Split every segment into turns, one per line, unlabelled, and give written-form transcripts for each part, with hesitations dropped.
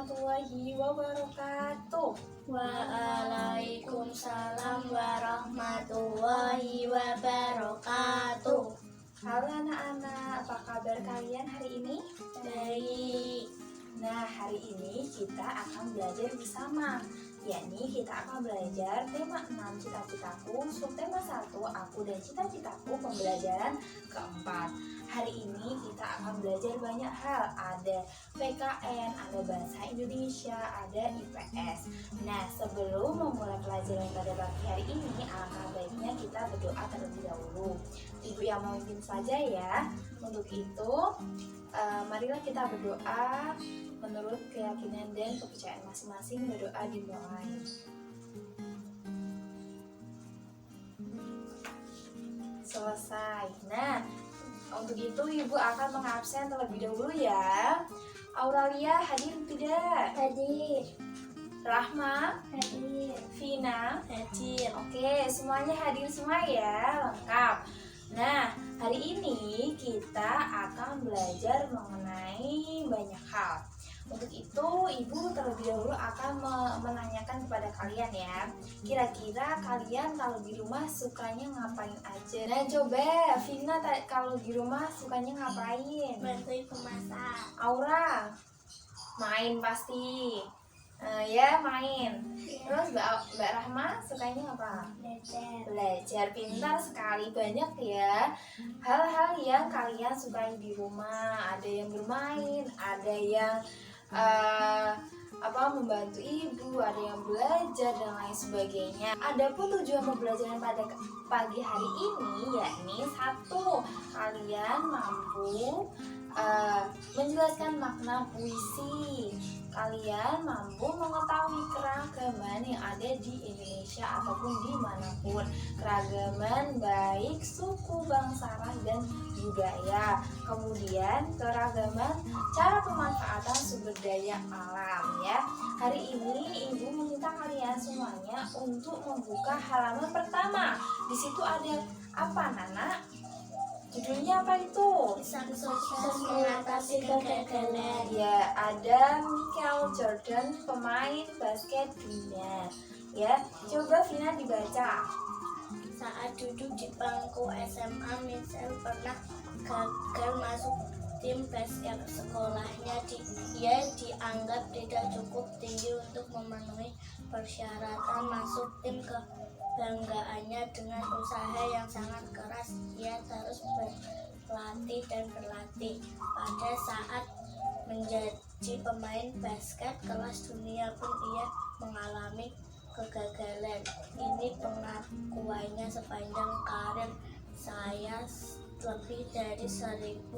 warahmatullahi wabarakatuh.
Waalaikumsalam warahmatullahi wabarakatuh.
Halo anak-anak, apa kabar kalian hari ini?
Baik.
Nah, hari ini kita akan belajar bersama. Yakni kita akan belajar tema 6 cita-citaku, subtema 1 aku dan cita-citaku pembelajaran keempat. Hari ini kita akan belajar banyak hal, ada PKN, ada bahasa Indonesia, ada IPS. Nah, sebelum memulai pelajaran pada pagi hari ini, alangkah baiknya kita berdoa terlebih dahulu. Ibu yang memimpin saja ya. Untuk itu, marilah kita berdoa menurut keyakinan dan kepercayaan masing-masing. Berdoa dimulai. Selesai. Nah, untuk itu ibu akan mengabsen terlebih dahulu ya. Auralia hadir tidak?
Hadir.
Rahma?
Hadir.
Vina?
Hadir.
Oke, semuanya hadir semua ya, lengkap. Nah, hari ini kita akan belajar mengenai banyak hal. Untuk itu, ibu terlebih dahulu akan menanyakan kepada kalian ya. Kira-kira kalian kalau di rumah sukanya ngapain aja? Nah, coba Vina kalau di rumah sukanya ngapain?
Bantu ibu masak.
Aura? Main pasti. Ya, main. Terus Mbak Rahma sukanya apa? Belajar. Pintar sekali, banyak ya hal-hal yang kalian sukai di rumah. Ada yang bermain, ada yang membantu ibu, ada yang belajar dan lain sebagainya. Adapun tujuan pembelajaran pada pagi hari ini yakni 1, kalian mampu menjelaskan makna puisi. Kalian mampu mengetahui keragaman yang ada di Indonesia ataupun dimanapun, keragaman baik suku, bangsa, ras, dan budaya. Kemudian keragaman cara pemanfaatan sumber daya alam ya. Hari ini ibu meminta kalian semuanya untuk membuka halaman pertama. Di situ ada apa, Nana? Judulnya apa itu?
Kisah sukses mengatasi kegagalan.
Ya, ada Michael Jordan, pemain basket dunia. Ya, coba Vina dibaca.
Saat duduk di bangku SMA, Michelle pernah gagal masuk tim basket sekolahnya. Dia dianggap tidak cukup tinggi untuk memenuhi persyaratan masuk tim. Kebanggaannya dengan usaha yang sangat keras, ia terus berlatih dan berlatih. Pada saat menjadi pemain basket kelas dunia pun ia mengalami kegagalan. Ini pengakuannya sepanjang karir saya. Lebih dari 1000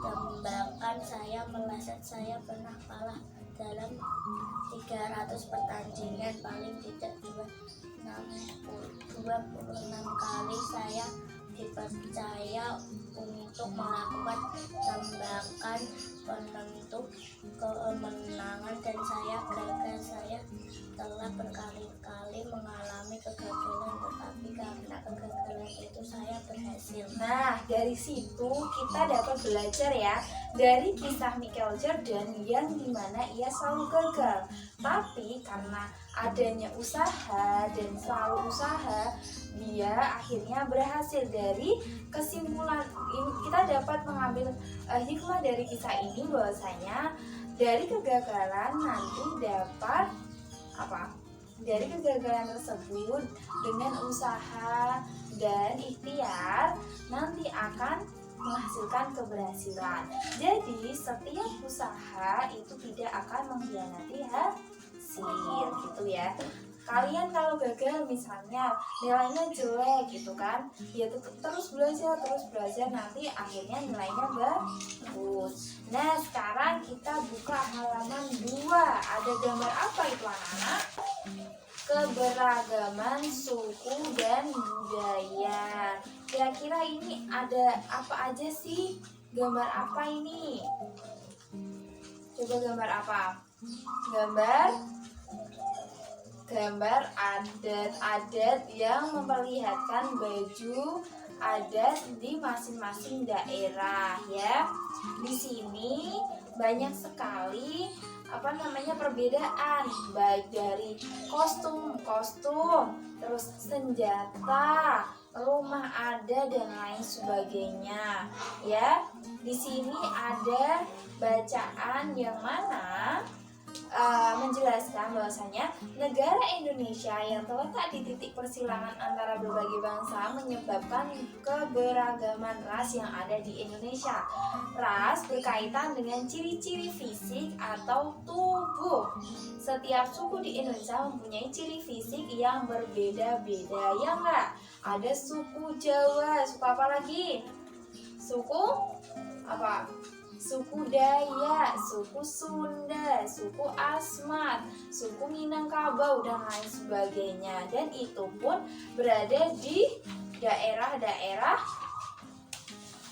tembakan saya meleset. Saya pernah kalah dalam 300 pertandingan, paling tidak 26 kali saya dipercaya untuk melakukan tembakan penentu kemenangan dan saya gagal. Saya telah berkali-kali mengalami kegagalan, tetapi karena kegagalan itu saya berhasil.
Nah, dari situ kita dapat belajar ya dari kisah Michael Jordan yang dimana ia selalu gagal, tapi karena adanya usaha dan selalu usaha, dia akhirnya berhasil. Dari kesimpulan ini kita dapat mengambil hikmah dari kisah ini bahwasanya dari kegagalan nanti dapat dari kegagalan tersebut dengan usaha dan ikhtiar nanti akan menghasilkan keberhasilan. Jadi setiap usaha itu tidak akan mengkhianati hasil gitu ya. Kalian kalau gagal misalnya nilainya jelek gitu kan, ya terus belajar nanti akhirnya nilainya bagus. Nah, sekarang kita buka halaman 2. Ada gambar apa itu anak-anak? Keberagaman suku dan budaya. Kira-kira ini ada apa aja sih? Gambar apa ini? Coba gambar apa? Gambar adat-adat yang memperlihatkan baju adat di masing-masing daerah ya. Di sini banyak sekali perbedaan, baik dari kostum, terus senjata, rumah adat dan lain sebagainya. Ya, di sini ada bacaan yang mana menjelaskan bahwasanya negara Indonesia yang terletak di titik persilangan antara berbagai bangsa menyebabkan keberagaman ras yang ada di Indonesia. Ras berkaitan dengan ciri-ciri fisik atau tubuh. Setiap suku di Indonesia mempunyai ciri fisik yang berbeda-beda, ya enggak? Ada suku Jawa, suku apa lagi? Suku apa? Suku Dayak, suku Sunda, suku Asmat, suku Minangkabau dan lain sebagainya. Dan itu pun berada di daerah-daerah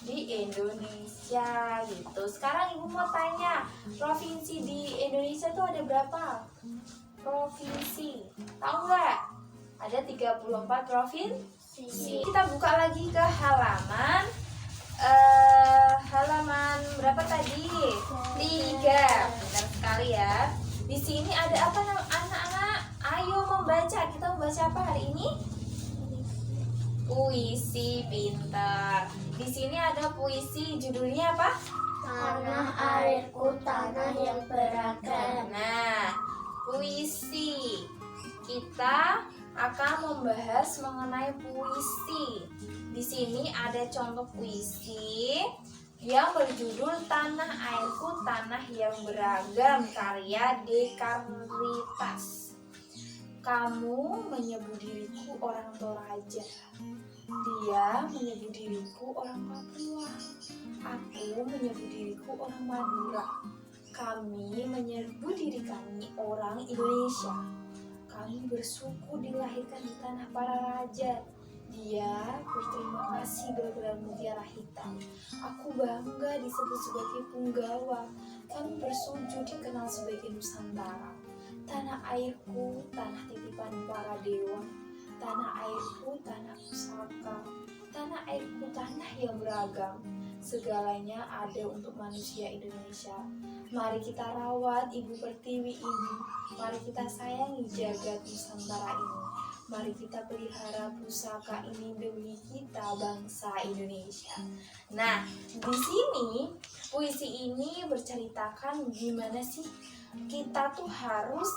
di Indonesia gitu. Sekarang Ibu mau tanya, provinsi di Indonesia tuh ada berapa? Provinsi. Tahu nggak? Ada 34 provinsi. Kita buka lagi ke halaman berapa tadi? 3. Benar sekali ya. Di sini ada apa anak-anak? Ayo membaca. Kita membaca apa hari ini? Puisi, pintar. Di sini ada puisi, judulnya apa?
Tanah airku, tanah yang beragam.
Nah, puisi. Kita akan membahas mengenai puisi. Di sini ada contoh puisi yang berjudul Tanah Airku, Tanah yang Beragam, karya Dekarlitas. Kamu menyebut diriku orang Toraja, dia menyebut diriku orang Papua, aku menyebut diriku orang Madura, kami menyebut diri kami orang Indonesia. Kami bersyukur dilahirkan di tanah para raja. Dia berterima kasih bergelar mutiara hitam. Aku bangga disebut sebagai punggawa. Kami bersujud dikenal sebagai Nusantara. Tanah airku, tanah titipan para dewa. Tanah airku, tanah pusaka. Tanah airku, tanah yang beragam. Segalanya ada untuk manusia Indonesia. Mari kita rawat Ibu Pertiwi ini. Mari kita sayangi jagat Nusantara ini. Mari kita pelihara pusaka ini demi kita bangsa Indonesia. Nah, di sini puisi ini berceritakan gimana sih kita tuh harus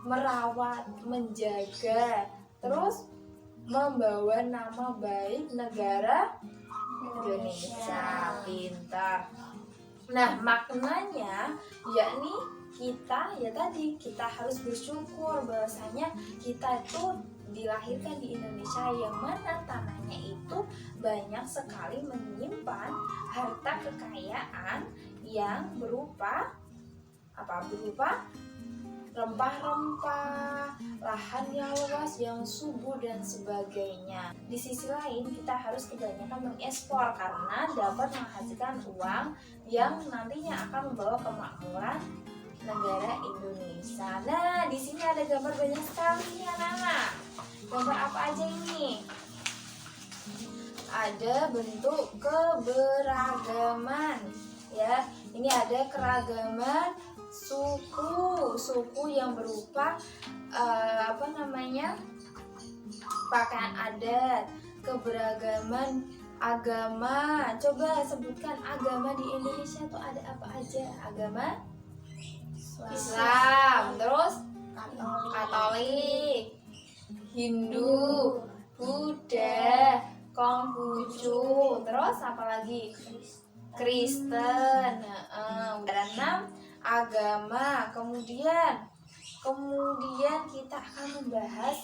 merawat, menjaga, terus membawa nama baik negara Indonesia. Pintar. Nah, maknanya yakni kita harus bersyukur bahwasanya kita itu dilahirkan di Indonesia yang mana tanahnya itu banyak sekali menyimpan harta kekayaan yang berupa rempah-rempah, lahan yang luas, yang subur dan sebagainya. Di sisi lain kita harus kebanyakan mengekspor karena dapat menghasilkan uang yang nantinya akan membawa kemakmuran negara Indonesia. Nah, di sini ada gambar banyak sekali nih anak-anak. Gambar apa aja ini? Ada bentuk keberagaman, ya. Ini ada keragaman suku yang berupa pakaian adat, keberagaman agama. Coba sebutkan agama di Indonesia tuh ada apa aja? Agama Islam, terus Katolik, Hindu, Buddha, Konghucu, terus apa lagi? Kristen. Ada 6 agama. Kemudian kita akan membahas,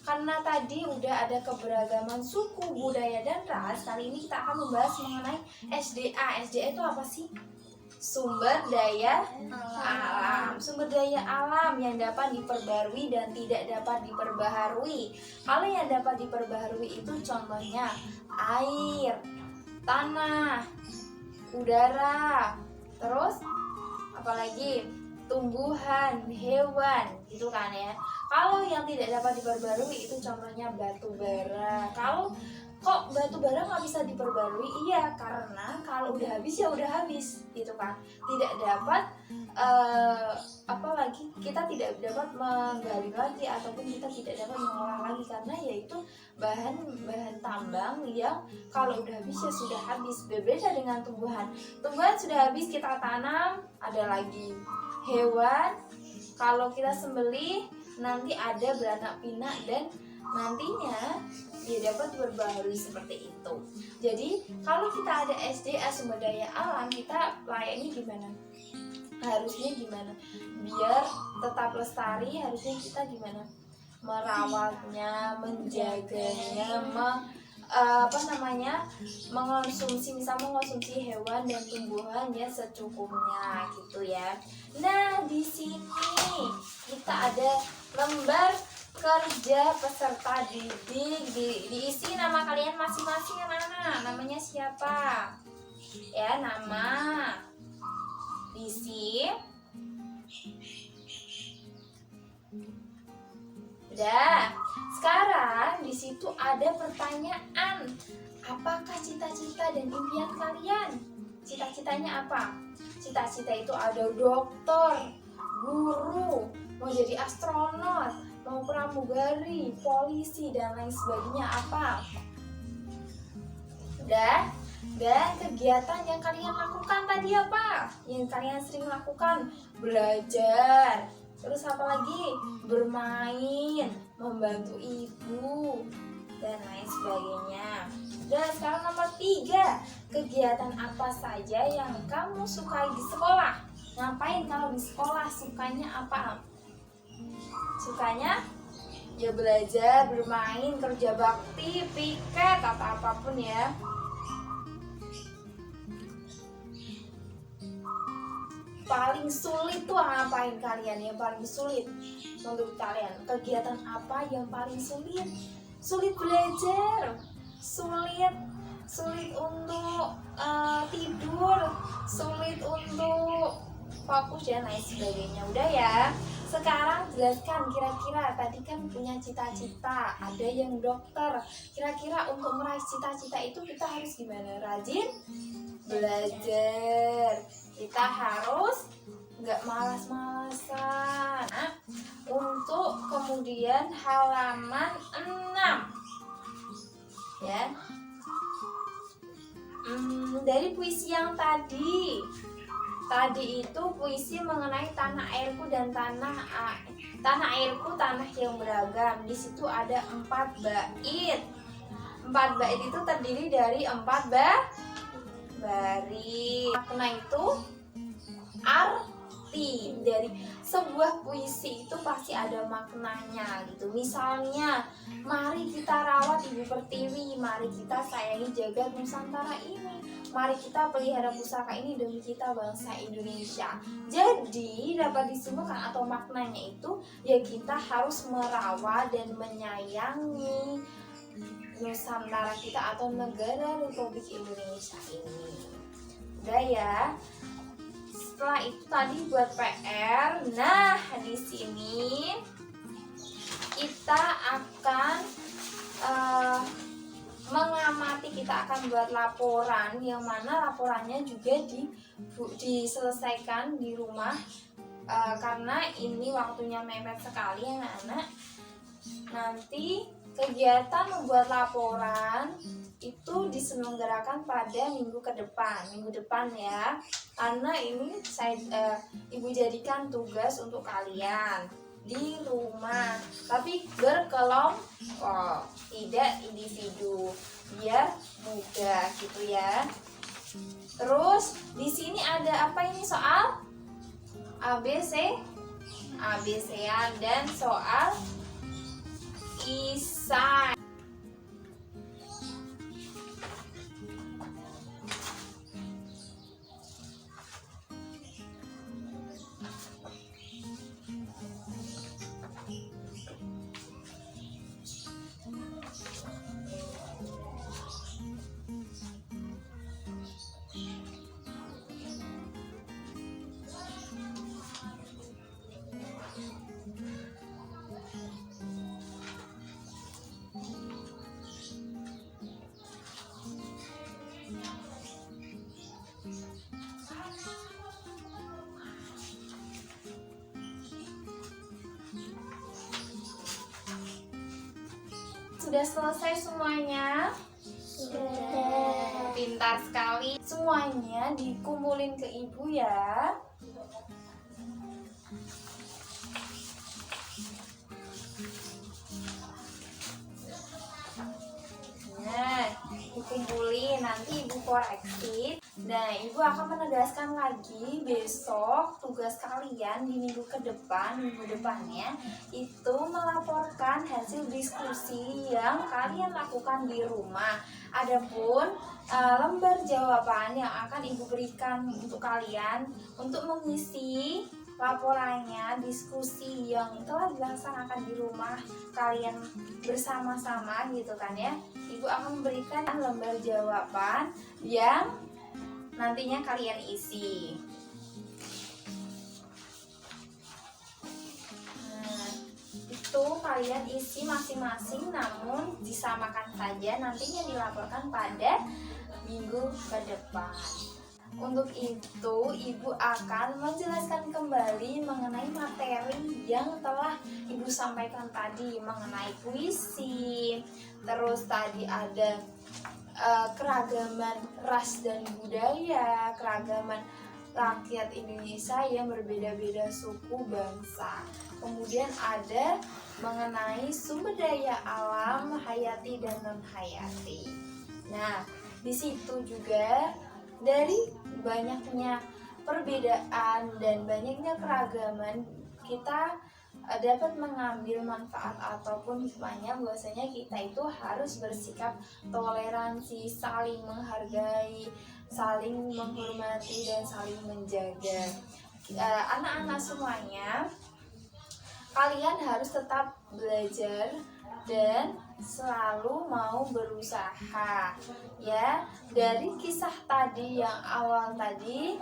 karena tadi udah ada keberagaman suku, budaya, dan ras. Kali ini kita akan membahas mengenai SDA. SDA itu apa sih? Sumber daya alam. Sumber daya alam yang dapat diperbarui dan tidak dapat diperbaharui. Kalau yang dapat diperbaharui itu contohnya air, tanah, udara, terus apalagi tumbuhan, hewan, gitu kan ya. Kalau yang tidak dapat diperbarui itu contohnya batu bara. Kalau kok batu bara nggak bisa diperbarui? Iya, karena kalau udah habis ya udah habis, gitu kan. Tidak dapat lagi kita tidak dapat menggali lagi ataupun kita tidak dapat mengolah lagi, karena yaitu bahan tambang yang kalau udah habis ya sudah habis. Berbeda dengan tumbuhan sudah habis kita tanam, ada lagi. Hewan kalau kita sembelih nanti ada beranak pinak dan nantinya dia dapat berbaharui seperti itu. Jadi kalau kita ada SDA sumber daya alam, kita layaknya gimana? Harusnya gimana? Biar tetap lestari, harusnya kita gimana? Merawatnya, menjaganya, mengonsumsi hewan dan tumbuhan ya secukupnya gitu ya. Nah, di sini kita ada lembar kerja peserta didik, diisi nama kalian masing-masing. Mana namanya siapa ya, nama diisi. Udah, sekarang di situ ada pertanyaan, apakah cita-cita dan impian kalian? Cita-citanya apa? Cita-cita itu ada dokter, guru, mau jadi astronot, mau pramugari, polisi, dan lain sebagainya. Apa? Udah? Dan kegiatan yang kalian lakukan tadi apa? Yang kalian sering lakukan? Belajar. Terus apa lagi? Bermain, membantu ibu, dan lain sebagainya. Dan sekarang nomor 3, kegiatan apa saja yang kamu sukai di sekolah? Ngapain kalau di sekolah? Sukanya apa? Sukanya ya belajar, bermain, kerja bakti, piket, atau apapun ya. Paling sulit tuh ngapain kalian? Yang paling sulit menurut kalian, kegiatan apa yang paling sulit? Sulit belajar, sulit untuk tidur, sulit untuk fokus dan lain sebagainya. Udah ya. Sekarang jelaskan, kira-kira tadi kan punya cita-cita, ada yang dokter. Kira-kira untuk meraih cita-cita itu kita harus gimana? Rajin belajar. Kita harus nggak malas-malasan. Nah, untuk kemudian halaman 6 ya. Dari puisi yang tadi itu puisi mengenai tanah airku dan tanah airku, tanah yang beragam. Di situ ada 4 bait. 4 bait itu terdiri dari 4 baris. Makna itu arti dari sebuah puisi itu pasti ada maknanya gitu. Misalnya, mari kita rawat Ibu Pertiwi, mari kita sayangi jagat Nusantara ini, mari kita pelihara pusaka ini demi kita bangsa Indonesia. Jadi dapat disimpulkan atau maknanya itu ya kita harus merawat dan menyayangi Nusantara kita atau negara Republik Indonesia ini. Udah ya. Setelah itu tadi buat PR. Nah, di sini kita akan mengamati, kita akan buat laporan yang mana laporannya juga diselesaikan di rumah karena ini waktunya mepet sekali anak-anak. Nanti kegiatan membuat laporan itu diselenggarakan pada minggu depan ya, karena ini ibu jadikan tugas untuk kalian di rumah, tapi berkelompok, tidak individu, biar mudah gitu ya. Terus di sini ada apa ini, soal ABC-an dan soal isai. sudah selesai semuanya?
Sudah.
Pintar sekali. Semuanya dikumpulin ke ibu ya. Nah, dikumpulin, nanti ibu koreksi. Nah, ibu akan menegaskan lagi besok tugas kalian di minggu depannya itu melaporkan hasil diskusi yang kalian lakukan di rumah. Adapun lembar jawaban yang akan ibu berikan untuk kalian untuk mengisi laporannya diskusi yang telah dilaksanakan di rumah kalian bersama-sama gitu kan ya. Ibu akan memberikan lembar jawaban yang nantinya kalian isi. Nah, itu kalian isi masing-masing, namun disamakan saja, nantinya dilaporkan pada minggu ke depan. Untuk itu, ibu akan menjelaskan kembali mengenai materi yang telah ibu sampaikan tadi, mengenai puisi, terus tadi ada keragaman ras dan budaya, keragaman rakyat Indonesia yang berbeda-beda suku bangsa. Kemudian ada mengenai sumber daya alam, hayati dan non hayati. Nah, di situ juga dari banyaknya perbedaan dan banyaknya keragaman, kita dapat mengambil manfaat ataupun hikmahnya bahwasanya kita itu harus bersikap toleransi, saling menghargai, saling menghormati dan saling menjaga. Anak-anak semuanya, kalian harus tetap belajar dan selalu mau berusaha ya. Dari kisah tadi yang awal tadi,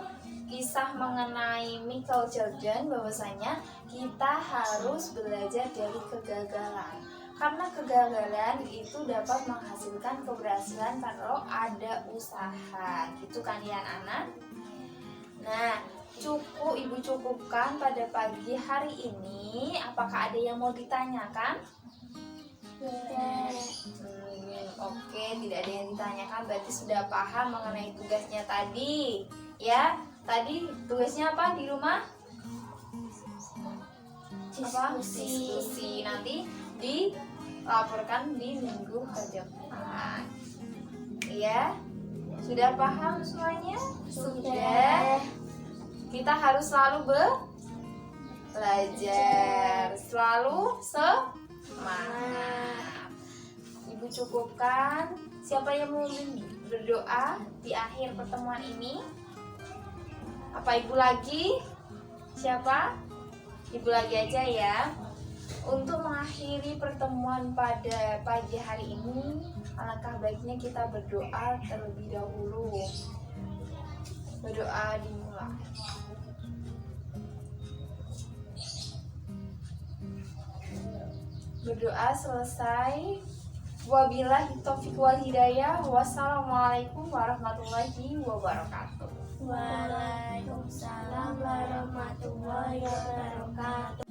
kisah mengenai Michael Jordan, bahwasanya kita harus belajar dari kegagalan, karena kegagalan itu dapat menghasilkan keberhasilan kalau ada usaha, gitu kan ya anak. Nah, ibu cukupkan pada pagi hari ini. Apakah ada yang mau ditanyakan? Oke, tidak ada yang ditanyakan, berarti sudah paham mengenai tugasnya tadi ya. Tadi tugasnya apa di rumah? Diskusi. Nanti dilaporkan di minggu ke depan ya. Sudah paham semuanya? Sudah. Kita harus selalu belajar, selalu semangat. Ibu cukupkan. Siapa yang mau berdoa di akhir pertemuan ini? Apa ibu lagi? Siapa? Ibu lagi aja ya. Untuk mengakhiri pertemuan pada pagi hari ini, alangkah baiknya kita berdoa terlebih dahulu. Berdoa dimulai. Berdoa selesai. Wabillahi taufiq wal hidayah. Wassalamualaikum warahmatullahi wabarakatuh.
Waalaikumsalam warahmatullahi wabarakatuh.